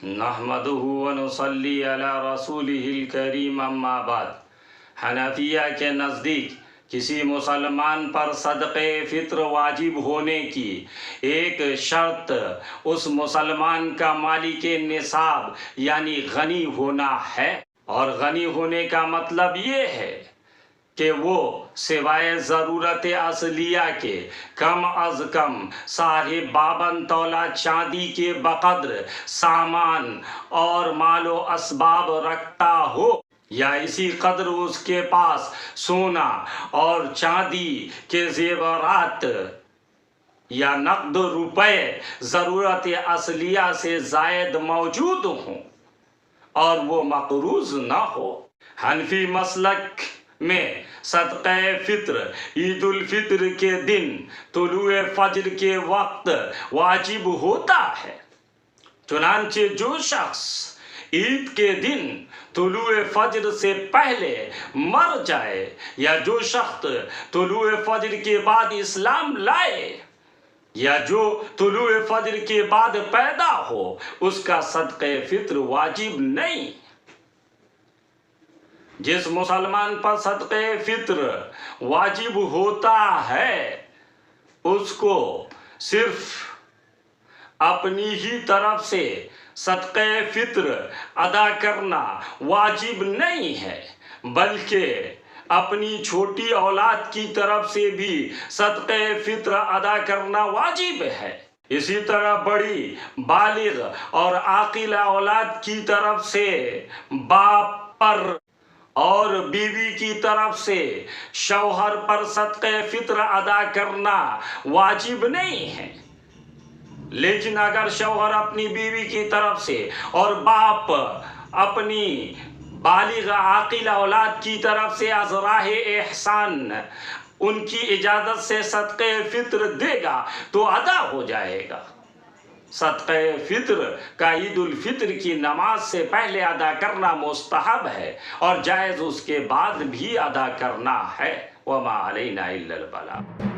نحمدہ ونصلی علی رسولہ الکریم اما بعد۔ حنفیہ کے نزدیک کسی مسلمان پر صدقہ فطر واجب ہونے کی ایک شرط اس مسلمان کا مالک نصاب یعنی غنی ہونا ہے، اور غنی ہونے کا مطلب یہ ہے کہ وہ سوائے ضرورت اصلیہ کے کم از کم 52.5 تولہ چاندی کے بقدر سامان اور مال و اسباب رکھتا ہو، یا اسی قدر اس کے پاس سونا اور چاندی کے زیورات یا نقد روپے ضرورت اصلیہ سے زائد موجود ہوں اور وہ مقروض نہ ہو۔ حنفی مسلک میں صدقہ فطر عید الفطر کے دن طلوع فجر کے وقت واجب ہوتا ہے۔ چنانچہ جو شخص عید کے دن طلوع فجر سے پہلے مر جائے یا جو شخص طلوع فجر کے بعد اسلام لائے یا جو طلوع فجر کے بعد پیدا ہو، اس کا صدقہ فطر واجب نہیں۔ جس مسلمان پر صدقہ فطر واجب ہوتا ہے اس کو صرف اپنی ہی طرف سے صدقہ فطر ادا کرنا واجب نہیں ہے، بلکہ اپنی چھوٹی اولاد کی طرف سے بھی صدقہ فطر ادا کرنا واجب ہے۔ اسی طرح بڑی بالغ اور عاقل اولاد کی طرف سے باپ پر اور بیوی کی طرف سے شوہر پر صدقہ فطر ادا کرنا واجب نہیں ہے، لیکن اگر شوہر اپنی بیوی کی طرف سے اور باپ اپنی بالغ عاقل اولاد کی طرف سے از راہ احسان ان کی اجازت سے صدقہ فطر دے گا تو ادا ہو جائے گا۔ صدقہ فطر کا عید الفطر کی نماز سے پہلے ادا کرنا مستحب ہے اور جائز اس کے بعد بھی ادا کرنا ہے۔ وما علینا الا البلاغ۔